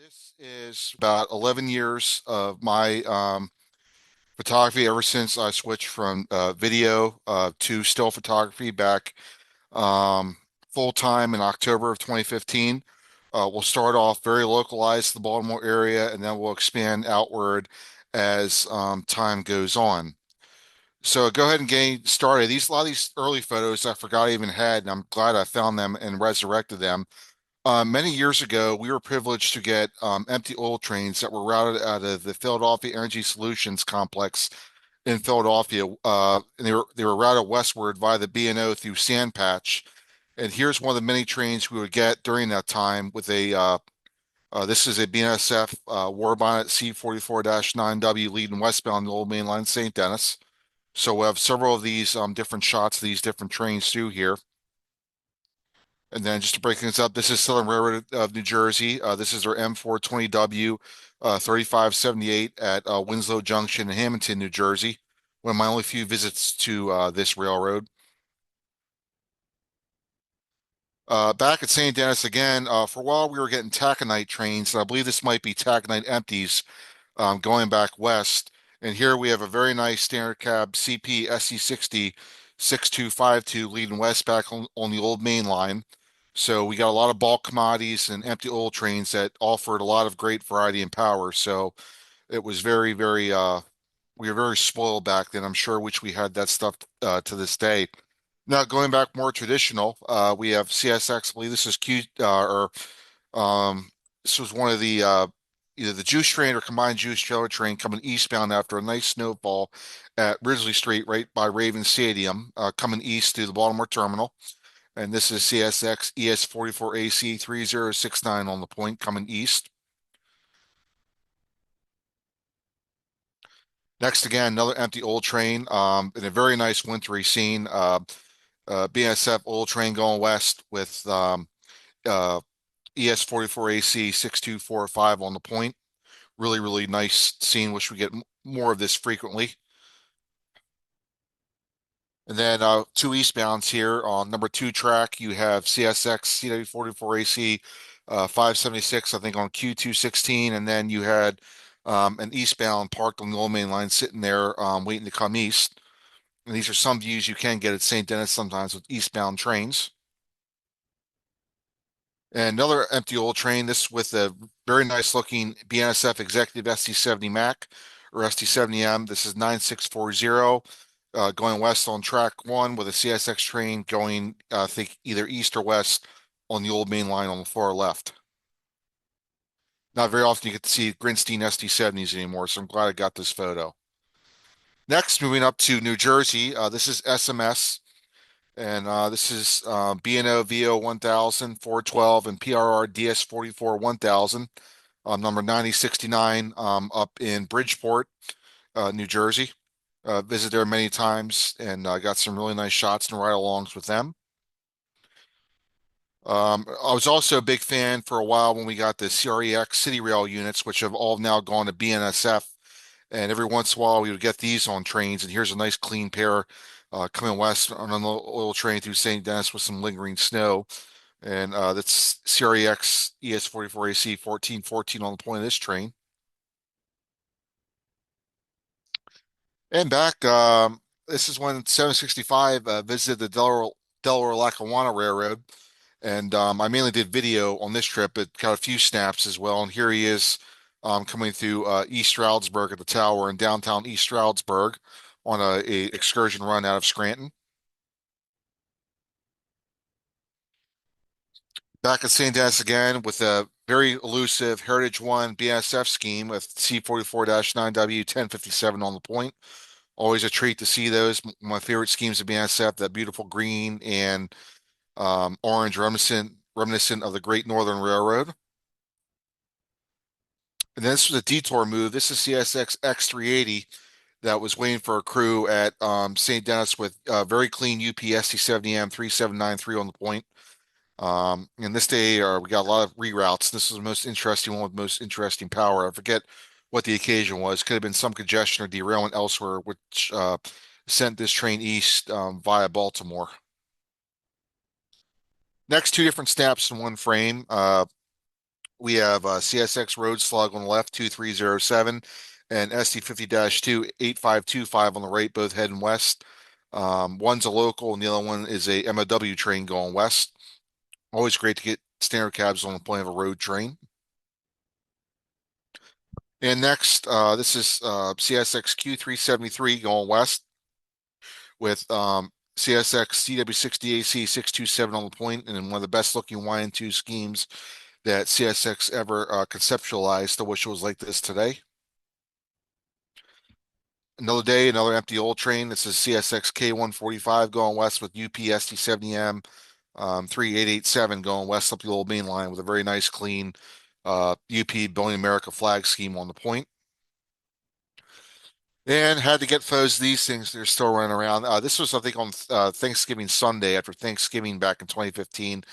This is about 11 years of my photography ever since I switched from video to still photography back um, full time in October of 2015. We'll start off very localized to the Baltimore area, and then we'll expand outward as time goes on. So go ahead and get started. A lot of these early photos I forgot I even had, and I'm glad I found them and resurrected them. Many years ago, we were privileged to get empty oil trains that were routed out of the Philadelphia Energy Solutions complex in Philadelphia, and they were routed westward via the B&O through Sand Patch. And here's one of the many trains we would get during that time with this is a BNSF Warbonnet C44-9W leading westbound the Old Main Line St. Denis. So we have several of these different shots of these different trains through here. And then just to break things up, this is Southern Railroad of New Jersey. This is their M420W 3578 at Winslow Junction in Hamilton, New Jersey. One of my only few visits to this railroad. Back at St. Denis again, for a while we were getting taconite trains, and I believe this might be taconite empties going back west. And here we have a very nice standard cab CP SC60 6252 leading west back on the old main line. So we got a lot of bulk commodities and empty oil trains that offered a lot of great variety and power. So it was we were very spoiled back then. I'm sure which we had that stuff to this day. Now going back more traditional, we have CSX. I believe this is Q or this was one of the either the juice train or combined juice trailer train coming eastbound after a nice snowfall at Ridgely Street, right by Raven Stadium, coming east to the Baltimore terminal. And this is CSX ES44AC 3069 on the point coming east. Next, again, another empty old train in a very nice wintry scene. BNSF old train going west with uh, ES44AC 6245 on the point. Really, really nice scene. Wish we get more of this frequently. And then two eastbounds here on number two track, you have CSX CW44AC 576, I think on Q216. And then you had an eastbound parked on the old main line sitting there waiting to come east. And these are some views you can get at St. Denis sometimes with eastbound trains. And another empty old train, this with a very nice looking BNSF Executive ST70 Mac or ST70M. This is 9640 going west on track one with a CSX train going, I think, either east or west on the old main line on the far left. Not very often you get to see Grinstein ST70s anymore, so I'm glad I got this photo. Next, moving up to New Jersey, this is SMS. And this is B&O VO 1000, 412, and PRR DS44 1000, number 9069 up in Bridgeport, New Jersey. Visited there many times and got some really nice shots and ride-alongs with them. I was also a big fan for a while when we got the CREX City Rail units, which have all now gone to BNSF. And every once in a while, we would get these on trains. And here's a nice clean pair coming west on an oil train through St. Denis with some lingering snow. And that's CREX ES44AC 1414 on the point of this train. And back, this is when 765 visited the Delaware-Lackawanna Railroad. And I mainly did video on this trip, but got a few snaps as well. And here he is coming through East Stroudsburg at the tower in downtown East Stroudsburg on a excursion run out of Scranton. Back at St. Denis again with a very elusive Heritage One BNSF scheme with C44-9W 1057 on the point. Always a treat to see those. My favorite schemes of BNSF, that beautiful green and orange reminiscent of the Great Northern Railroad. And then this was a detour move. This is CSX X380 that was waiting for a crew at St. Denis with very clean UPS C70M 3793 on the point. And this day we got a lot of reroutes. This is the most interesting one with most interesting power. I forget what the occasion was. Could have been some congestion or derailment elsewhere, which sent this train east via Baltimore. Next, two different snaps in one frame. We have CSX Road Slug on the left, 2307, and SD50-2 8525 on the right, both heading west. One's a local, and the other one is a MOW train going west. Always great to get standard cabs on the point of a road train. And next, this is CSX Q373 going west with CSX CW60AC 627 on the point, and one of the best looking Y&2 schemes that CSX ever conceptualized. I wish it was like this today. Another day, another empty old train. This is CSX K145 going west with UP SD70M 3887 going west up the old main line with a very nice, clean UP Building America flag scheme on the point. And had to get foes these things. They're still running around. This was, I think, on Thanksgiving Sunday after Thanksgiving back in 2015.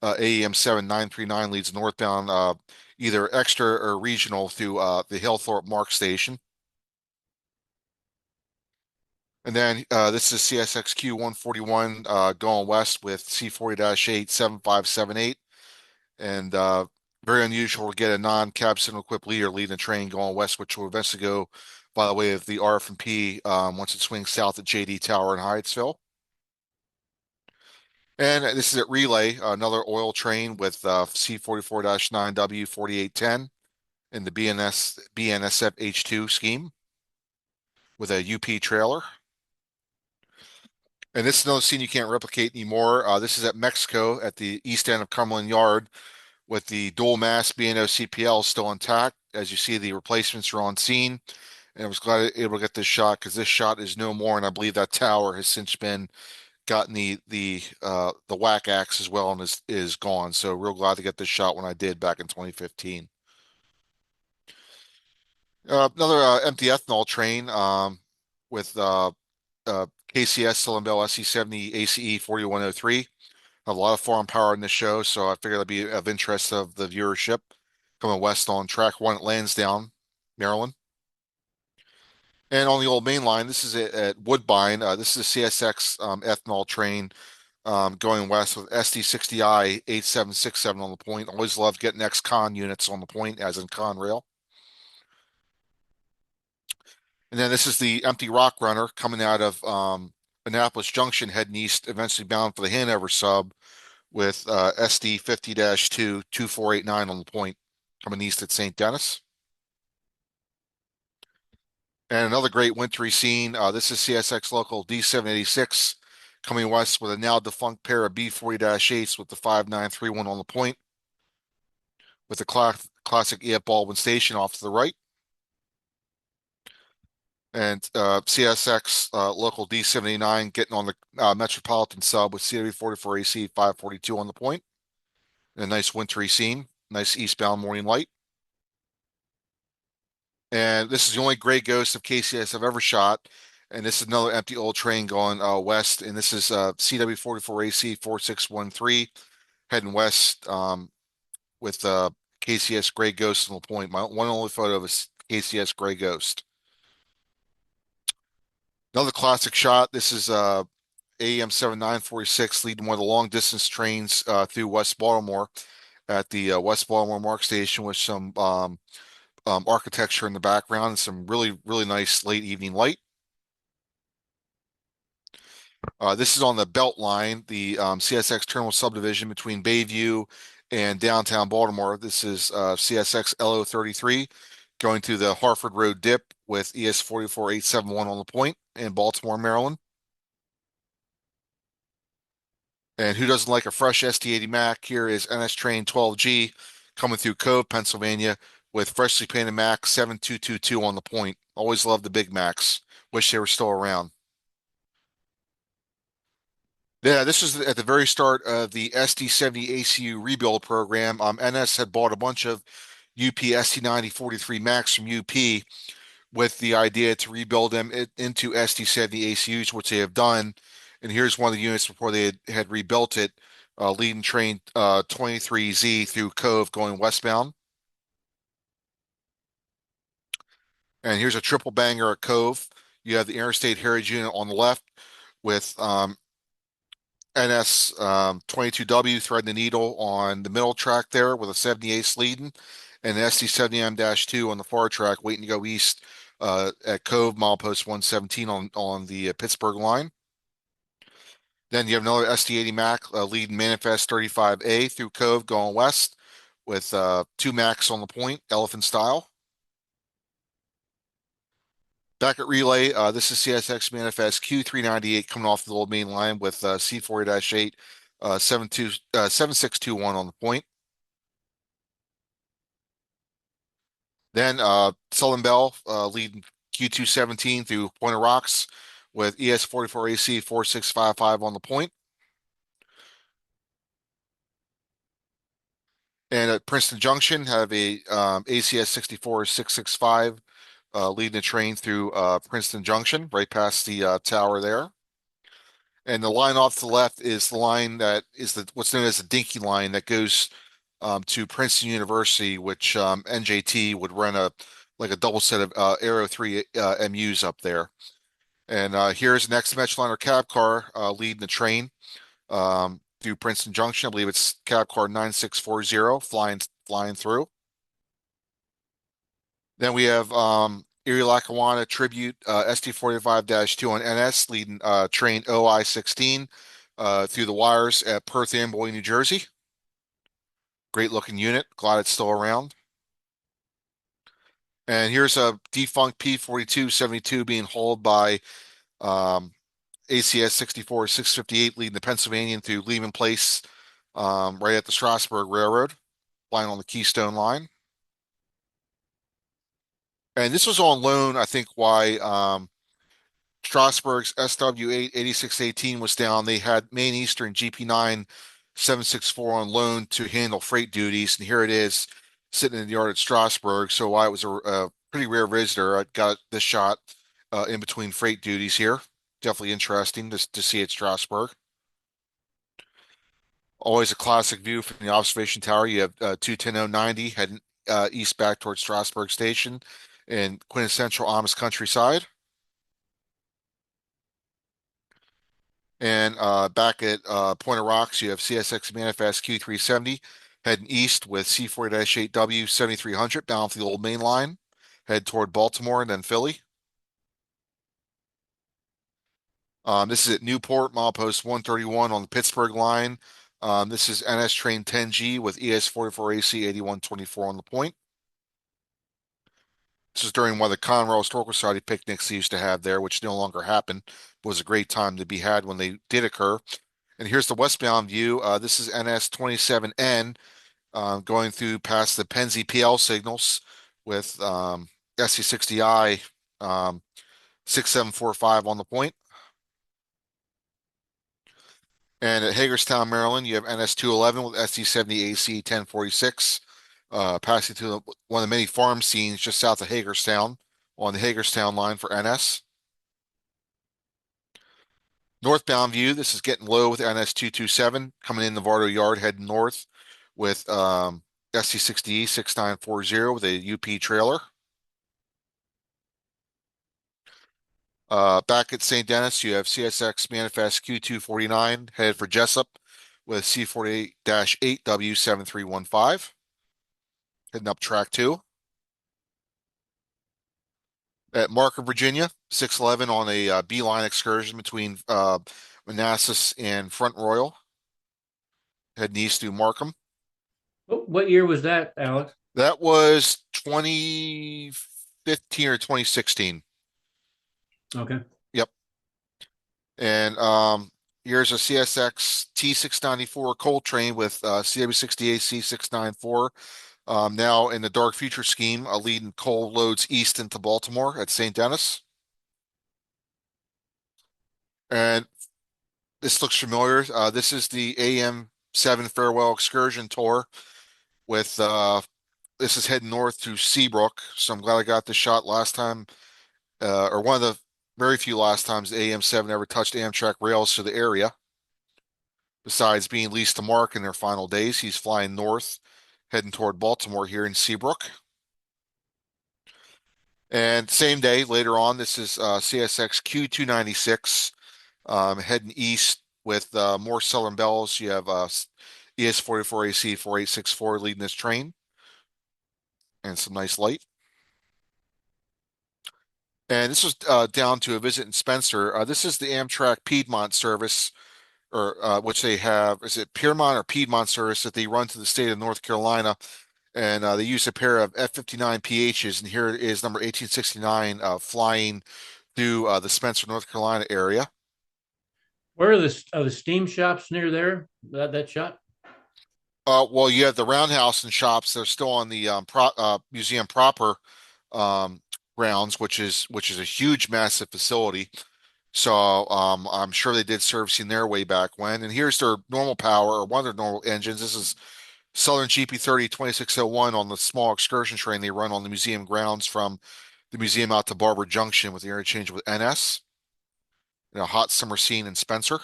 AEM 7939 leads northbound, either extra or regional through the Hillthorpe Mark Station. And then this is CSXQ 141 going west with C40-8 7578. And very unusual to get a non-cab signal equipped leader leading the train going west, which will eventually go by the way of the RF&P once it swings south at JD Tower in Hyattsville. And this is at Relay, another oil train with C44-9W 4810 in the BNSF H2 scheme with a UP trailer. And this is another scene you can't replicate anymore. This is at Mexico at the east end of Cumberland Yard with the dual mass B&O CPL still intact. As you see, the replacements are on scene. And I was glad able to get this shot because this shot is no more. And I believe that tower has since been gotten the whack axe as well and is gone. So real glad to get this shot when I did back in 2015. Another empty ethanol train with KCS Sillenbell SC70 ACE 4103. A lot of foreign power in this show, so I figured that'd be of interest of the viewership. Coming west on track one at Lansdowne, Maryland. And on the old main line, this is at Woodbine. This is a CSX ethanol train going west with SD60I 8767 on the point. Always love getting ex-con units on the point, as in Conrail. And then this is the empty rock runner coming out of Annapolis Junction, heading east, eventually bound for the Hanover sub with SD 50-2 2489 on the point, coming east at St. Denis. And another great wintry scene. This is CSX local D786 coming west with a now defunct pair of B40-8s with the 5931 on the point, with the classic E.F. Baldwin station off to the right. And CSX local D79 getting on the Metropolitan sub with CW44AC 542 on the point. And a nice wintry scene, nice eastbound morning light. And this is the only gray ghost of KCS I've ever shot. And this is another empty old train going west. And this is CW44AC 4613 heading west with KCS Gray Ghost on the point. My one only photo of a KCS Gray Ghost. Another classic shot. This is AEM 7946 leading one of the long distance trains through West Baltimore at the West Baltimore Mark Station with some architecture in the background and some really, really nice late evening light. This is on the Belt Line, the CSX terminal subdivision between Bayview and downtown Baltimore. This is CSX LO33 going to the Harford Road dip with ES 44871 on the point in Baltimore, Maryland. And who doesn't like a fresh ST80 Mac? Here is NS Train 12G coming through Cove, Pennsylvania with freshly painted Mac 7222 on the point. Always loved the Big Macs. Wish they were still around. Yeah, this is at the very start of the SD70 ACU rebuild program. NS had bought a bunch of UP ST90 43 Macs from UP with the idea to rebuild them into SD70 ACUs, which they have done. And here's one of the units before they had rebuilt it, leading train 23Z through Cove going westbound. And here's a triple banger at Cove. You have the Interstate Heritage Unit on the left with NS 22W threading the needle on the middle track there with a 78 leading, and the SD70M-2 on the far track waiting to go east at Cove milepost 117 on the Pittsburgh line. Then you have another SD80 Mac leading Manifest 35A through Cove going west with two Macs on the point, elephant style. Back at relay, this is CSX Manifest Q398 coming off the old main line with C40-8 7621 on the point. Then Sullen Bell leading Q217 through Point of Rocks with ES44AC 4655 on the point. And at Princeton Junction, have a ACS 64665 leading the train through Princeton Junction, right past the tower there. And the line off to the left is the line that is what's known as the Dinky line that goes to Princeton University, which NJT would run like a double set of Aero 3 MUs up there. And here's next Metroliner cab car leading the train through Princeton Junction. I believe it's cab car 9640 flying through. Then we have Erie Lackawanna Tribute SD45-2 on NS leading train OI-16 through the wires at Perth Amboy, New Jersey. Great looking unit. Glad it's still around. And here's a defunct P4272 being hauled by ACS 64-658 leading the Pennsylvanian through Lehman Place right at the Strasburg Railroad, flying on the Keystone Line. And this was on loan, I think, why Strasburg's SW8 8618 was down. They had Maine Eastern GP9 764 on loan to handle freight duties, and here it is sitting in the yard at Strasburg. So while it was a pretty rare visitor, I got this shot in between freight duties here. Definitely interesting to see at Strasburg. Always a classic view from the observation tower. You have 210-090 heading east back towards Strasburg Station in quintessential Amish countryside. And back at Point of Rocks, you have CSX Manifest Q370 heading east with C40-8W 7300 bound for the old main line, head toward Baltimore and then Philly. This is at Newport, milepost 131 on the Pittsburgh line. This is NS Train 10G with ES44AC 8124 on the point. This is during one of the Conrail Historical Society picnics they used to have there, which no longer happen. It was a great time to be had when they did occur. And here's the westbound view. This is NS 27N going through past the Penzi PL signals with SC60I 6745 on the point. And at Hagerstown, Maryland, you have NS 211 with SC70 AC 1046 passing through one of the many farm scenes just south of Hagerstown on the Hagerstown line for NS. Northbound view, this is getting low with NS 227 coming in Navarro Yard heading north with SC60E 6940 with a UP trailer. Back at St. Denis, you have CSX Manifest Q249 headed for Jessup with C48-8W7315 heading up track 2. At Markham, Virginia, 611 on a beeline excursion between Manassas and Front Royal, heading east through Markham. What year was that, Alex? That was 2015 or 2016. Okay. Yep. And here's a CSX T694 coal train with CW60AC 694. Now in the dark future scheme, leading coal loads east into Baltimore at St. Denis. And this looks familiar. This is the AM7 Farewell Excursion Tour with this is heading north to Seabrook. So I'm glad I got this shot last time, or one of the very few last times the AM7 ever touched Amtrak rails to the area. Besides being leased to Mark in their final days, he's flying north, heading toward Baltimore here in Seabrook. And same day, later on, this is CSX Q296 heading east with more Southern bells. You have ES44AC 4864 leading this train and some nice light. And this was down to a visit in Spencer. This is the Amtrak Piedmont service, or which they have. Is it Piermont or Piedmont service that they run to the state of North Carolina? And they use a pair of F-59 PHs. And here is number 1869 flying through the Spencer, North Carolina area. Where are the steam shops near there? That shot? Well, you have the roundhouse and shops. They're still on the museum proper um, grounds, which is a huge, massive facility. So I'm sure they did servicing there way back when. And here's their normal power, or one of their normal engines. This is Southern GP30 2601 on the small excursion train they run on the museum grounds from the museum out to Barber Junction with the interchange with NS. A hot summer scene in Spencer.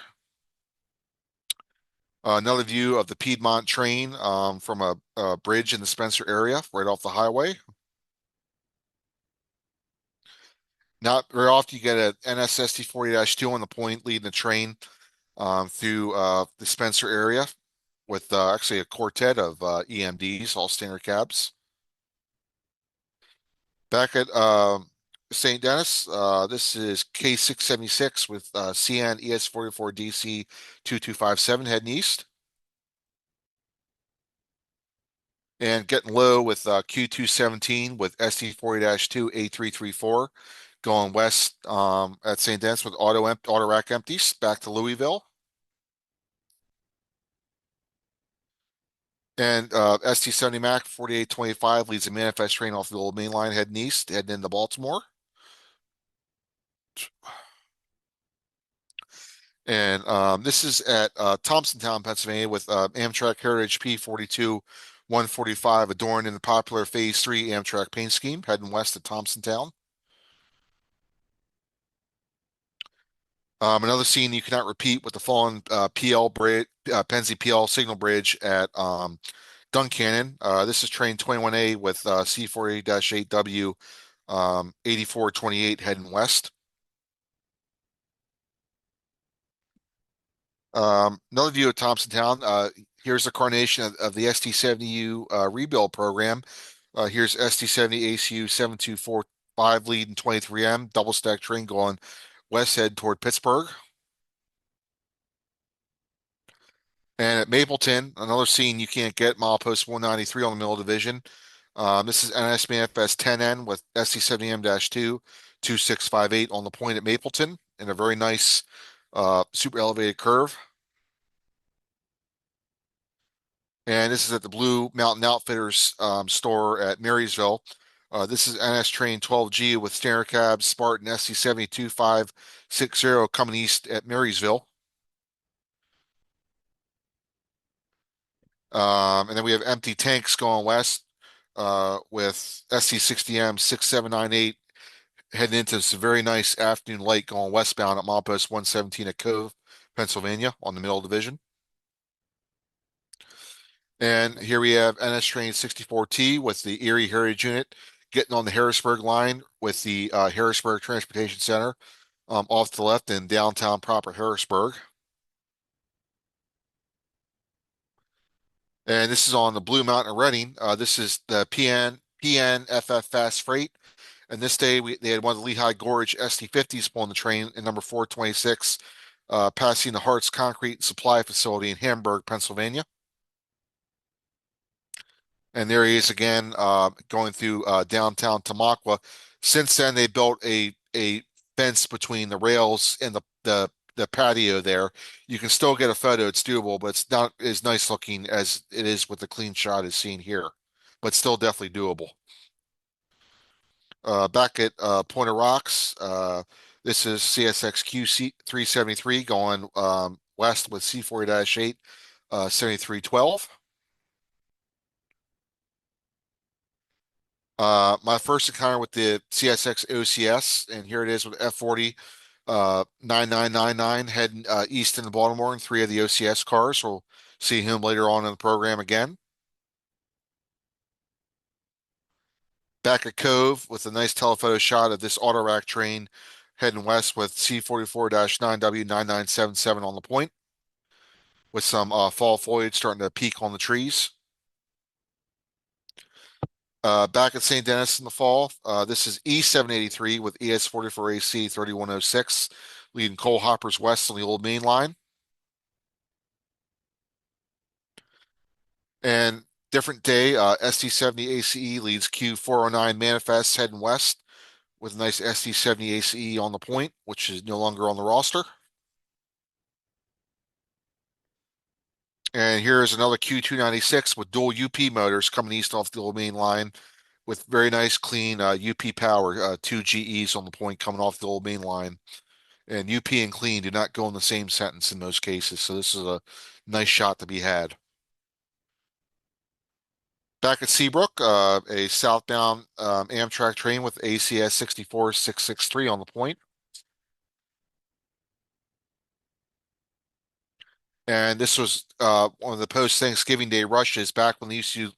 Another view of the Piedmont train from a bridge in the Spencer area, right off the highway. Not very often you get an NSST 40-2 on the point leading the train through the Spencer area with actually a quartet of EMDs, all standard cabs. Back at St. Denis, this is K676 with CN ES44DC 2257 heading east. And getting low with Q217 with ST40-2 A334 going west at St. Denis with auto rack empties back to Louisville. And ST70 Mac 4825 leads the manifest train off the old main line heading east, heading into Baltimore. And this is at Thompsontown, Pennsylvania, with Amtrak Heritage P42 145 adorned in the popular Phase 3 Amtrak paint scheme, heading west to Thompsontown. Another scene you cannot repeat with the fallen PL bridge, Pennsy PL signal bridge at Duncannon. This is train 21A with C40-8W 8428 heading west. Another view of Thompsontown. Here's the coronation of the ST70U rebuild program. Here's ST70 ACU 7245 lead in 23M, double stack train going west head toward Pittsburgh. And at Mapleton, another scene you can't get, milepost 193 on the middle division. This is NS Manifest 10N with ST70M-2 2658 on the point at Mapleton in a very nice super elevated curve. And this is at the Blue Mountain Outfitters store at Marysville. This is NS Train 12G with standard cabs, Spartan ST702560 coming east at Marysville. And then we have empty tanks going west with ST60M 6798 heading into some very nice afternoon light going westbound at milepost 117 at Cove, Pennsylvania on the middle division. And here we have NS Train 64T with the Erie Heritage Unit getting on the Harrisburg line with the Harrisburg Transportation Center off to the left in downtown proper Harrisburg. And this is on the Blue Mountain Reading. This is the PNFF Fast Freight. And this day they had one of the Lehigh Gorge ST50s pulling the train in number 426, passing the Hart's Concrete Supply Facility in Hamburg, Pennsylvania. And there he is again, going through downtown Tamaqua. Since then, they built a fence between the rails and the patio there. You can still get a photo; it's doable, but it's not as nice looking as it is with the clean shot as seen here. But still definitely doable. Back at Pointer Rocks, this is CSX QC 373 going west with C40-8 7312. My first encounter with the CSX OCS, and here it is with F40 9999 heading east into Baltimore in three of the OCS cars. We'll see him later on in the program again. Back at Cove with a nice telephoto shot of this auto rack train heading west with C44-9W9977 on the point. with some fall foliage starting to peak on the trees. Back at St. Denis in the fall, this is E783 with ES44AC 3106, leading coal hoppers west on the old main line. And different day, ST70 ACE leads Q409 manifest heading west with a nice ST70 ACE on the point, which is no longer on the roster. And here's another Q296 with dual UP motors coming east off the old main line with very nice, clean UP power, two GEs on the point coming off the old main line. And UP and clean do not go in the same sentence in most cases, so this is a nice shot to be had. Back at Seabrook, a southbound Amtrak train with ACS 64663 on the point. And this was one of the post-Thanksgiving Day rushes back when they used to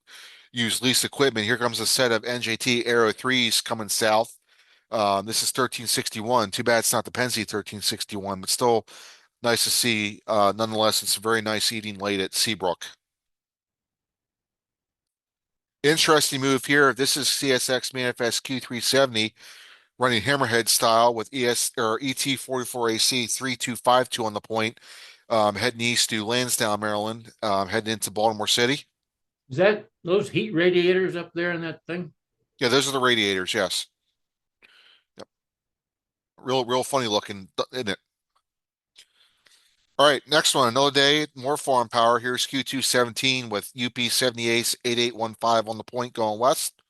use leased equipment. Here comes a set of NJT Aero 3s coming south. This is 1361. Too bad it's not the Pennsy 1361, but still nice to see. Nonetheless, it's a very nice eating late at Seabrook. Interesting move here. This is CSX Manifest Q370 running hammerhead style with ES or ET44AC 3252 on the point, heading east to Lansdowne, Maryland, heading into Baltimore City. Is that those heat radiators up there in that thing? Yeah, those are the radiators. Yes. Yep. Real funny looking, isn't it? All right, next one. Another day, more farm power. Here's Q217 with UP 78 8815 on the point going west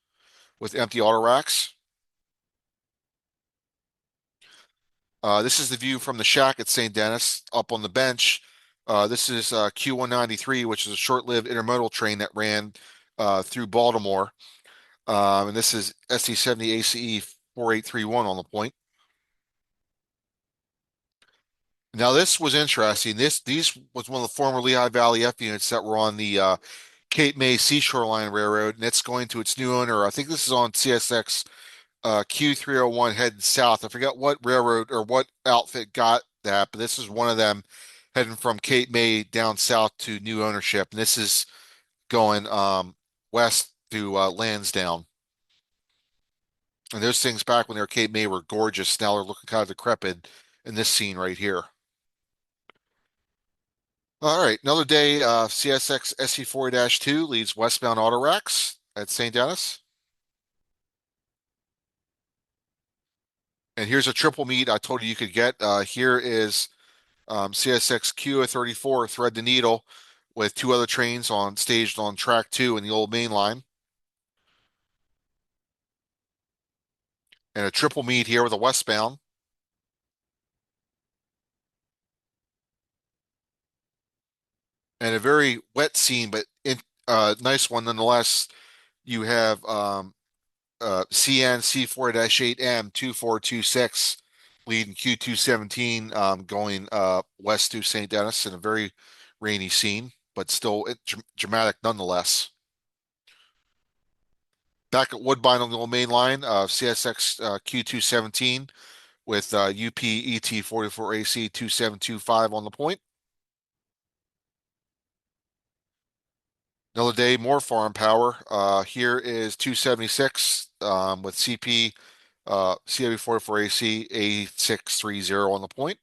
with empty auto racks. This is the view from the shack at St. Denis up on the bench. This is Q193, which is a short-lived intermodal train that ran through Baltimore. And this is SC70 ACE 4831 on the point. Now this was interesting. These was one of the former Lehigh Valley F units that were on the Cape May Seashore Line Railroad, and it's going to its new owner. I think this is on CSX Q301 heading south. I forgot what railroad or what outfit got that, but this is one of them heading from Cape May down south to new ownership. And this is going west to Lansdowne. And those things back when they were Cape May were gorgeous. Now they're looking kind of decrepit in this scene right here. All right, another day, CSX SC4-2 leads westbound auto racks at St. Denis. And here's a triple meet I told you could get. Here is CSX Q34 thread the needle with two other trains on staged on track two in the old main line. And a triple meet here with a westbound. And a very wet scene, but nice one nonetheless. You have CN C4-8M 2426 leading Q217 going west to St. Denis in a very rainy scene, but still dramatic nonetheless. Back at Woodbine on the old main line, CSX Q217 with UP ET44AC 2725 on the point. Another day, more farm power. Here is 276 with CP CW44AC A630 on the point.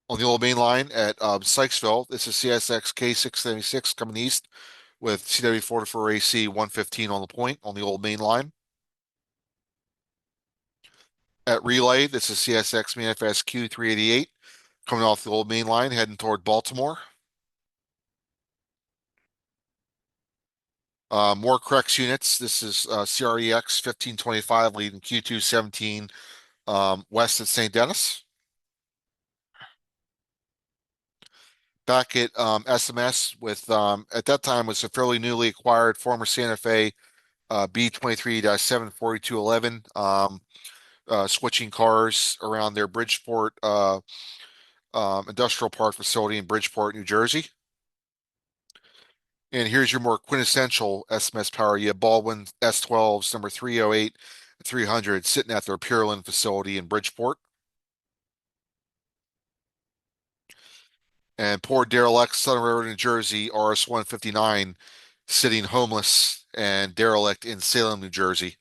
On the old main line at Sykesville, this is CSX K676 coming east with CW44AC 115 on the point on the old main line. At Relay, this is CSX Manifest Q388 coming off the old main line heading toward Baltimore. More Crex units. This is CREX 1525 leading Q217 west at St. Denis. Back at SMS with at that time was a fairly newly acquired former Santa Fe B23-74211 switching cars around their Bridgeport industrial park facility in Bridgeport, New Jersey. And here's your more quintessential SMS power. You have Baldwin S12s, number 308 and 300, sitting at their Pureland facility in Bridgeport. And poor derelict Southern Railroad, New Jersey, RS-159, sitting homeless and derelict in Salem, New Jersey.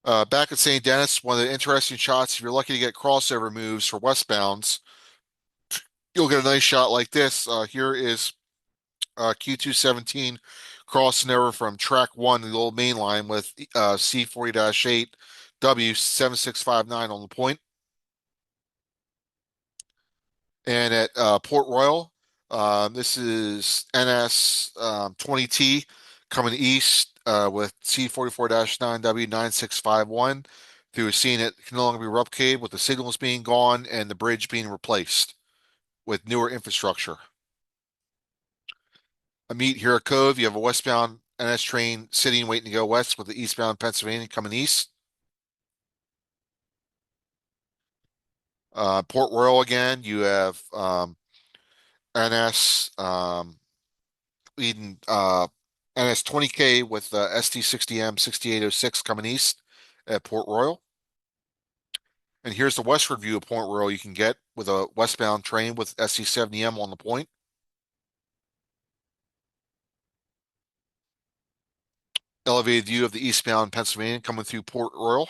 Back at St. Denis, one of the interesting shots, if you're lucky to get crossover moves for westbounds, you'll get a nice shot like this. Here is Q217 crossing over from track one, the old main line, with C40-8 W7659 on the point. And at Port Royal, this is NS 20T coming east with C44-9W9651 through a scene that can no longer be replicated, with the signals being gone and the bridge being replaced with newer infrastructure. A meet here at Cove, you have a westbound NS train sitting waiting to go west with the eastbound Pennsylvania coming east. Port Royal again, you have NS leading NS 20K with ST60M 6806 coming east at Port Royal. And here's the westward view of Port Royal you can get with a westbound train with ST70M on the point. Elevated view of the eastbound Pennsylvania coming through Port Royal.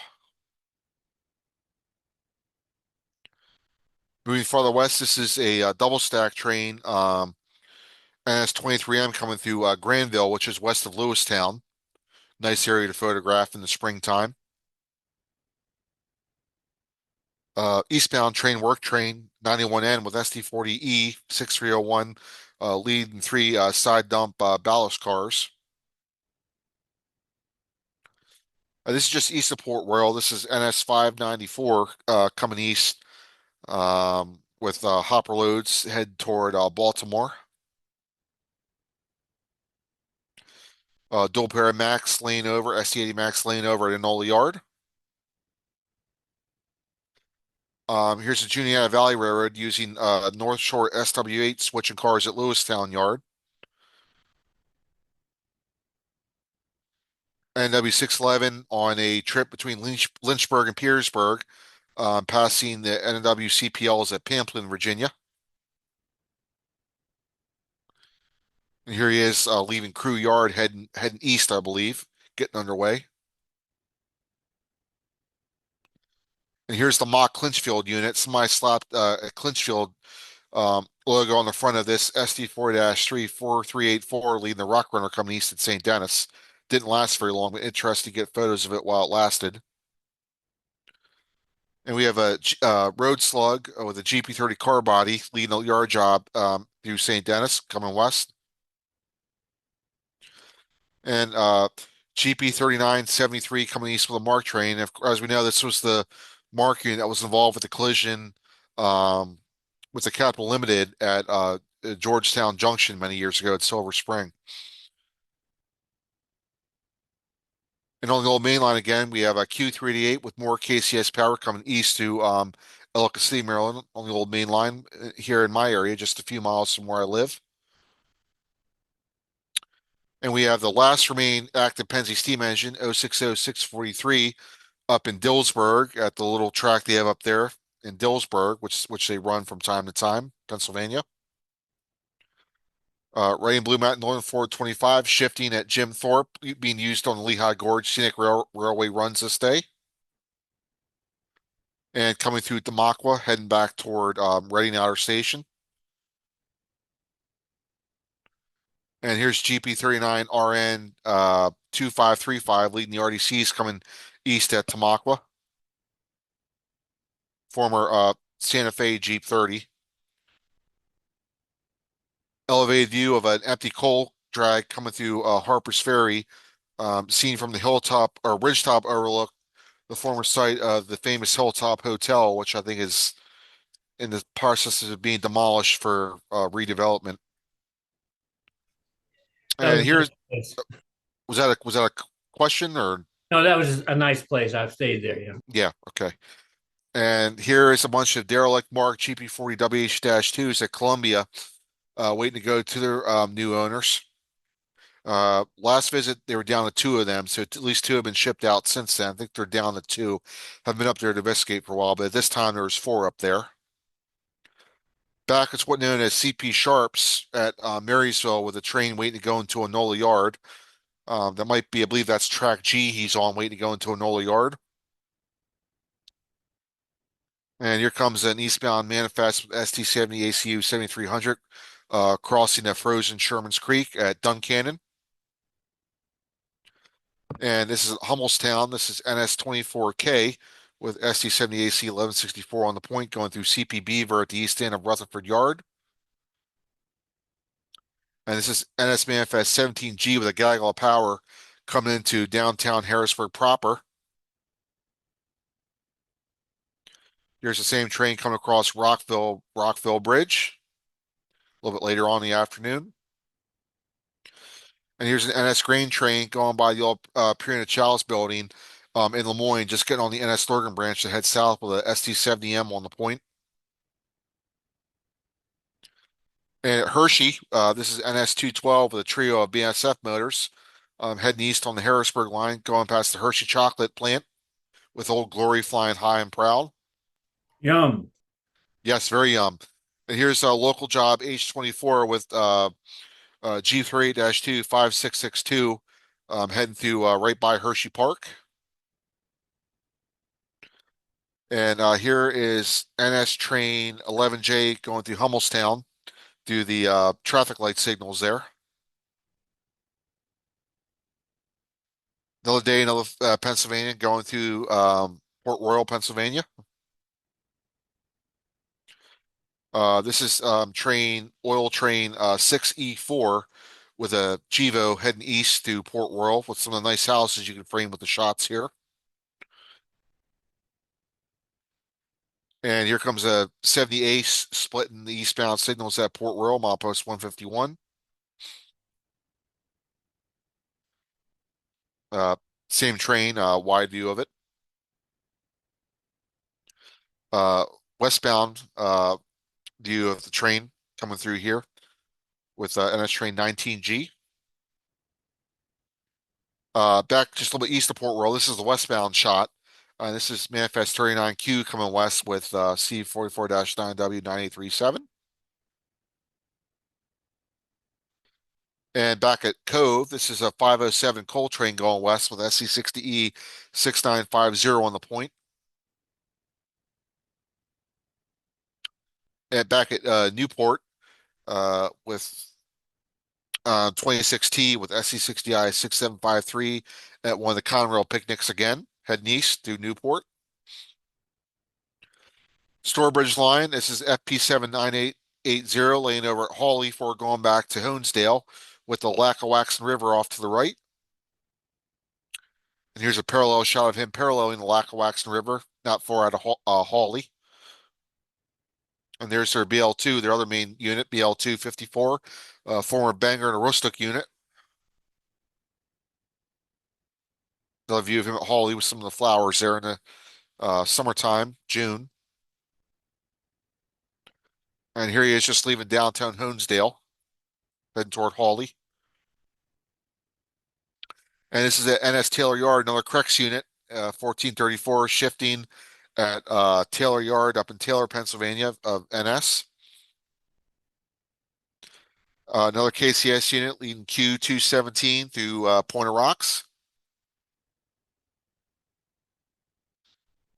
Moving farther west, this is a double stack train, NS23M coming through Granville, which is west of Lewistown. Nice area to photograph in the springtime. Eastbound train work train 91N with ST40E 6301 lead and three side dump ballast cars. This is just east of Port Royal. This is NS 594 coming east with hopper loads head toward Baltimore. Dual pair of Max lane over, ST80 Max lane over at Enola Yard. Here's the Juniata Valley Railroad using North Shore SW8 switching cars at Lewistown Yard. NW611 on a trip between Lynchburg and Petersburg, passing the NW CPLs at Pamplin, Virginia. And here he is leaving Crew Yard, heading east, I believe, getting underway. And here's the mock Clinchfield unit. Somebody slapped a Clinchfield logo on the front of this SD4-34384 leading the Rock Runner coming east at St. Denis. Didn't last very long, but interesting to get photos of it while it lasted. And we have a road slug with a GP30 car body leading a yard job through St. Denis coming west. And GP3973 coming east with a MARC train. As we know, this was the MARC unit that was involved with the collision um, with the Capital Limited at Georgetown Junction many years ago at Silver Spring. And on the old main line again, we have a Q388 with more KCS power coming east to Ellicott City, Maryland, on the old main line here in my area, just a few miles from where I live. And we have the last remaining active Pennsy steam engine, 060643, up in Dillsburg at the little track they have up there in Dillsburg, which they run from time to time, Pennsylvania. Ray and Blue Mountain Northern 425 shifting at Jim Thorpe, being used on the Lehigh Gorge Scenic Railway runs this day. And coming through Tamaqua, heading back toward Reading Outer Station. And here's GP39RN 2535 leading the RDCs coming east at Tamaqua. Former Santa Fe Jeep 30. Elevated view of an empty coal drag coming through Harper's Ferry, seen from the hilltop or ridgetop overlook, the former site of the famous Hilltop Hotel, which I think is in the process of being demolished for redevelopment. That was And a nice here's place. was that a question or No, that was a nice place. I've stayed there. Yeah. yeah, okay. And here is a bunch of derelict marked GP40WH-2s at Columbia, waiting to go to their new owners. Last visit, they were down to two of them, so at least two have been shipped out since then. I think they're down to two. Have been up there to investigate for a while, but at this time there was four up there. Back it's what known as CP Sharps at Marysville with a train waiting to go into a NOLA yard. That might be, I believe that's track G he's on waiting to go into a NOLA yard. And here comes an eastbound manifest with ST70 ACU 7300 crossing the frozen Sherman's Creek at Duncannon. And this is Hummelstown. This is NS24K with ST70 AC 1164 on the point going through CP Beaver at the east end of Rutherford Yard. And this is NS Manifest 17G with a gaggle of power coming into downtown Harrisburg proper. Here's the same train coming across Rockville Bridge a little bit later on in the afternoon. And here's an NS grain train going by the old Purina Chalice building in Lemoyne, just getting on the NS Lurgan branch to head south with a ST70M on the point. And at Hershey, this is NS212 with a trio of BNSF motors heading east on the Harrisburg line, going past the Hershey chocolate plant with Old Glory flying high and proud. Yum. Yes, very And here's a local job H24 with G38-2 5662 heading through right by Hershey Park. And here is NS train 11J going through Hummelstown through the traffic light signals there. Another day, another Pennsylvania going through Port Royal, Pennsylvania. This is oil train 6E4 with a Chivo heading east to Port Royal with some of the nice houses you can frame with the shots here. And here comes a 70 Ace splitting the eastbound signals at Port Royal, milepost 151. Uh, Same train, wide view of it. Uh, Westbound view of the train coming through here with NS train 19G. Back just a little bit east of Port Royal. This is the westbound shot. This is Manifest 39Q coming west with C44-9W 9837. And back at Cove, this is a 507 coal train going west with SC60E 6950 on the point. And back at Newport with 26T with SC60I 6753 at one of the Conrail picnics again, heading east through Newport. Stourbridge line, this is FP79880 laying over at Hawley for going back to Honesdale with the Lackawaxen River off to the right. And here's a parallel shot of him paralleling the Lackawaxen River, not far out of Hawley. And there's their BL2, their other main unit, BL254, former Bangor and Aroostook unit. Another view of him at Hawley with some of the flowers there in the summertime, June. And here he is just leaving downtown Honesdale, heading toward Hawley. And this is at NS Taylor Yard, another Crex unit, 1434, shifting at Taylor Yard up in Taylor, Pennsylvania of NS. Another KCS unit leading Q217 through Pointer Rocks.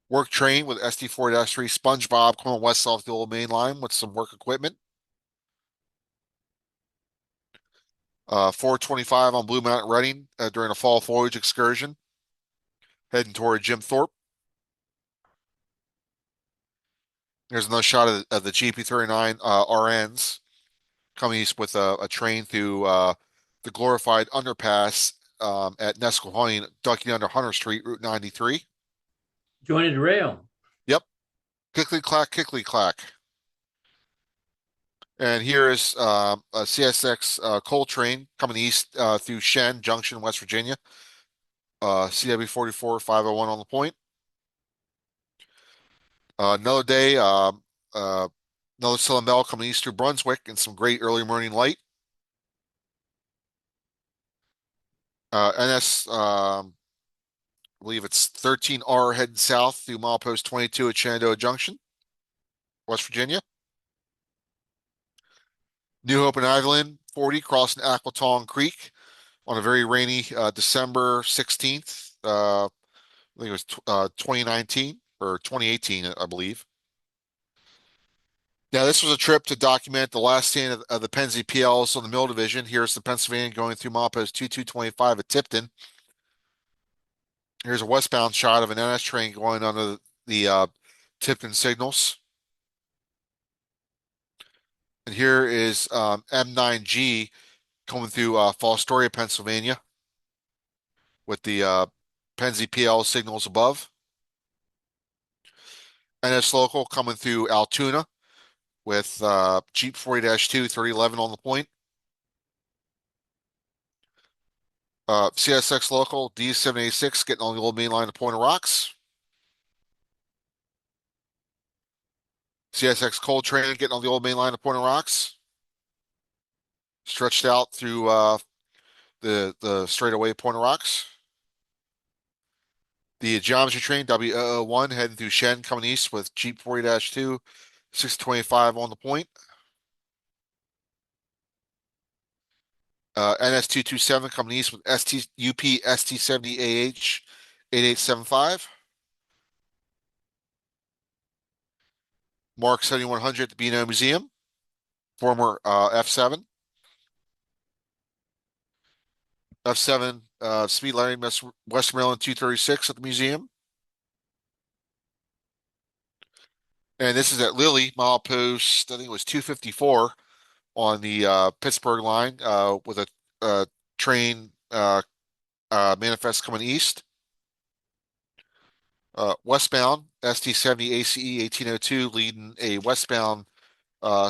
Work train with SD4-3 SpongeBob coming west off the old main line with some work equipment. 425 on Blue Mountain Reading during a fall foliage excursion, heading toward Jim Thorpe. There's another shot of the GP39 RNs coming east with a train through the glorified underpass at Nesquehoning, ducking under Hunter Street, Route 93. Jointed rail. Yep, clickly clack, clickly clack. And here is a CSX coal train coming east through Shen Junction, West Virginia. CW 44 501 on the point. Another day, another Southern Bell coming east through Brunswick and some great early morning light. NS, I believe it's 13R heading south through milepost 22 at Shenandoah Junction, West Virginia. New Hope and Iveland 40 crossing Aquatong Creek on a very rainy December 16th. I think it was 2019 or 2018, I believe. Now, this was a trip to document the last stand of the Pennsy PLs on the Mill Division. Here's the Pennsylvania going through milepost 2225 at Tipton. Here's a westbound shot of an NS train going under the Tipton signals. And here is M9G coming through Fostoria, Pennsylvania, with the Pennsy PL signals above. NS local coming through Altoona with Jeep 40-2 3011 on the point. CSX local D786 getting on the old main line to Point of Rocks. CSX coal train getting on the old main line to Point of Rocks. Stretched out through the straightaway Point of Rocks. The geometry train W001 heading through Shen coming east with Jeep 40-2 625 on the point. NS227 coming east with UP ST70AH 8875. Mark 7100 at the Beano Museum, former F7. F7 Speed Line West Maryland 236 at the museum. And this is at Lilly, milepost, I think it was 254 on the Pittsburgh line with a train manifest coming east. Westbound, ST70 ACE 1802 leading a westbound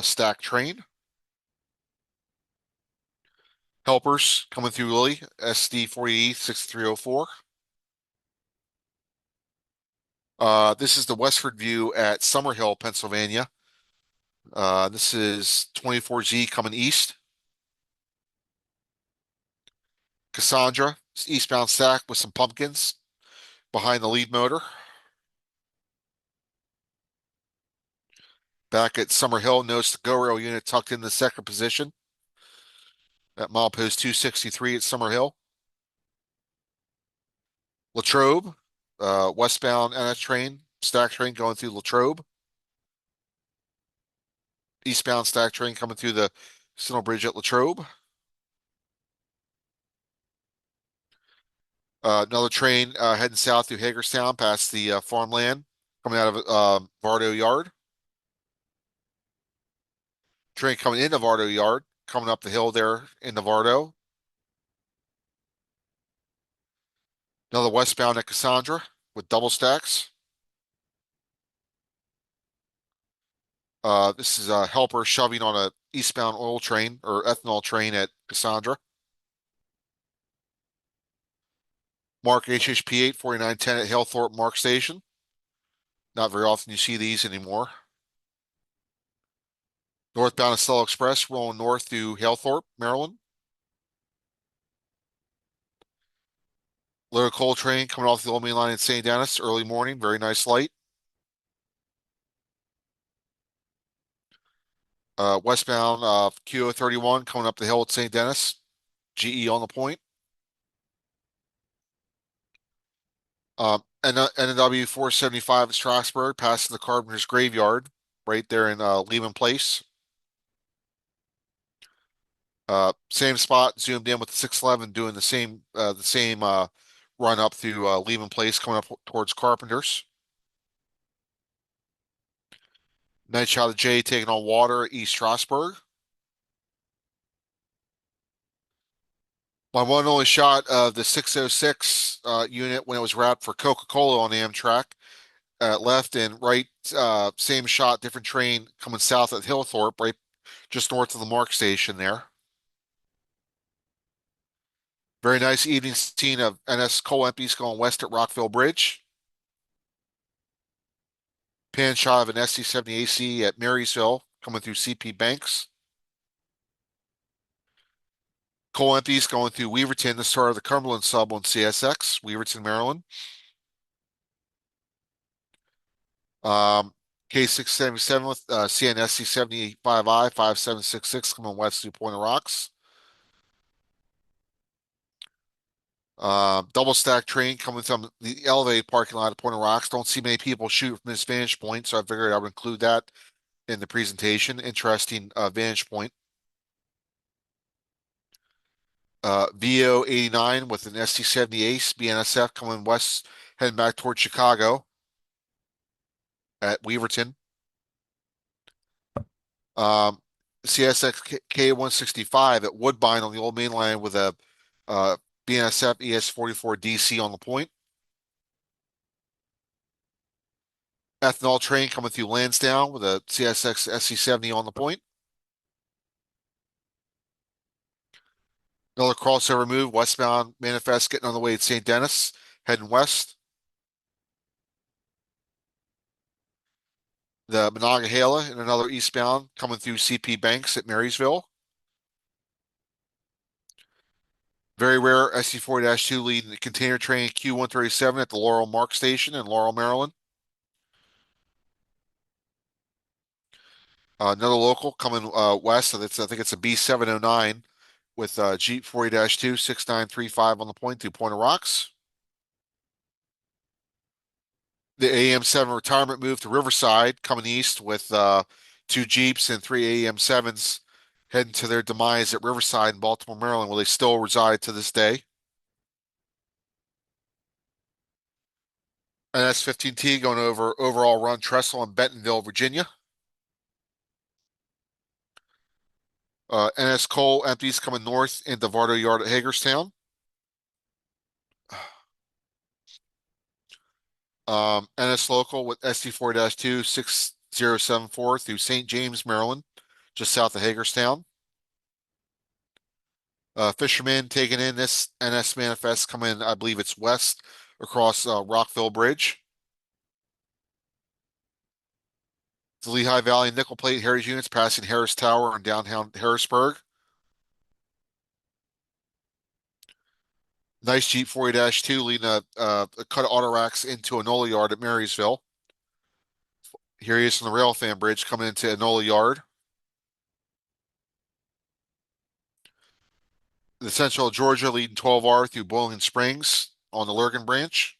stack train. Helpers coming through Lilly, SD40E 6304. This is the westward view at Summerhill, Pennsylvania. This is 24Z coming east. Cassandra, eastbound stack with some pumpkins behind the lead motor. Back at Summerhill, notice the GO rail unit tucked in the second position at milepost 263 at Summerhill. Latrobe, westbound NS train, stack train going through Latrobe. Eastbound stack train coming through the Signal Bridge at Latrobe. Another train heading south through Hagerstown past the farmland coming out of Vardo Yard. Train coming into Vardo Yard, coming up the hill there in Vardo. Another westbound at Cassandra with double stacks. This is a helper shoving on a eastbound oil train or ethanol train at Cassandra. Mark HHP 84910 at Halethorpe Mark Station. Not very often you see these anymore. Northbound Estella Express rolling north through Halethorpe, Maryland. Little coal train coming off the old main line in St. Denis, early morning, very nice light. Westbound QO31 coming up the hill at St. Denis, GE on the point. And NW 475 at Strasburg, passing the Carpenter's Graveyard, right there in Lehman Place. Same spot, zoomed in with the 611, doing the same run up through Lehman Place, coming up towards Carpenter's. Night shot of J taking on water at East Strasburg. My one and only shot of the 606 unit when it was wrapped for Coca-Cola on Amtrak. Left and right, same shot, different train coming south at Hillthorpe, right just north of the Mark station there. Very nice evening scene of NS coal empties going west at Rockville Bridge. Pan shot of an ST70AC at Marysville coming through CP Banks. Coal empties going through Weaverton, the start of the Cumberland sub on CSX, Weaverton, Maryland. K677 with CNSC 75I 5766 coming west through Point of Rocks. Double stack train coming from the elevated parking lot of Point of Rocks. Don't see many people shoot from this vantage point, so I figured I would include that in the presentation. Interesting vantage point. VO 89 with an ST-70 Ace BNSF coming west, heading back towards Chicago at Weaverton. Um, CSX K165 at Woodbine on the old main line with a BNSF ES44 DC on the point. Ethanol train coming through Lansdowne with a CSX SC70 on the point. Another crossover move, westbound manifest getting on the way at St. Denis, heading west. The Monongahela and another eastbound coming through CP Banks at Marysville. Very rare SC4-2 leading the container train Q137 at the Laurel Mark Station in Laurel, Maryland. Another local coming west. So I think it's a B709 with Jeep 40-2 6935 on the point through Point of Rocks. The AM7 retirement move to Riverside coming east with two Jeeps and three AM7s heading to their demise at Riverside in Baltimore, Maryland, where they still reside to this day. NS15T going over overall run Trestle in Bentonville, Virginia. NS Cole empties coming north into Vardo Yard at Hagerstown. NS Local with SD4-2 6074 through St. James, Maryland, just south of Hagerstown. Fishermen taking in this NS manifest coming, I believe it's west across Rockville Bridge. The Lehigh Valley nickel plate Harry's units passing Harris Tower in downtown Harrisburg. Nice Jeep 40-2 leading a cut of auto racks into Enola Yard at Marysville. Here he is from the Railfan Bridge coming into Enola Yard. The Central Georgia leading 12R through Boiling Springs on the Lurgan branch.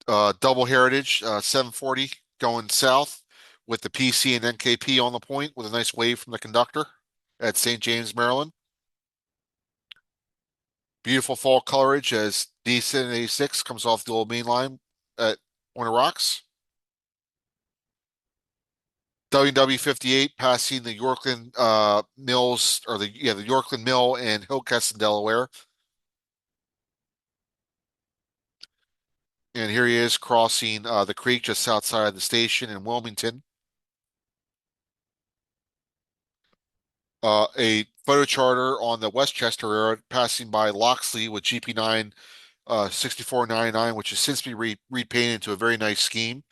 Double Heritage 740 going south with the PC and NKP on the point with a nice wave from the conductor at St. James, Maryland. Beautiful fall colorage as D786 comes off the old main line at Point of Rocks. WW58 passing the Yorkland Mills or the Yorkland Mill in Hillcrest, Delaware. And here he is crossing the creek just outside of the station in Wilmington. A photo charter on the Westchester area passing by Loxley with GP9 6499, which has since been repainted into a very nice scheme.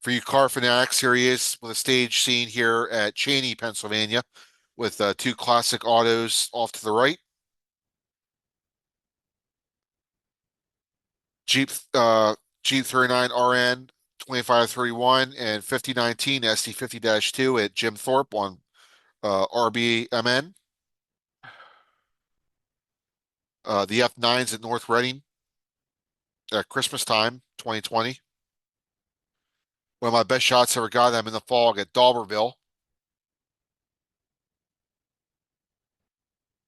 For you car fanatics, here he is with a stage scene here at Cheney, Pennsylvania, with two classic autos off to the right. Jeep Jeep 39 RN 2531 and 5019 ST50-2 at Jim Thorpe on RBMN. The F9s at North Reading at Christmas time 2020. One of my best shots ever got. I'm in the fog at Dauberville.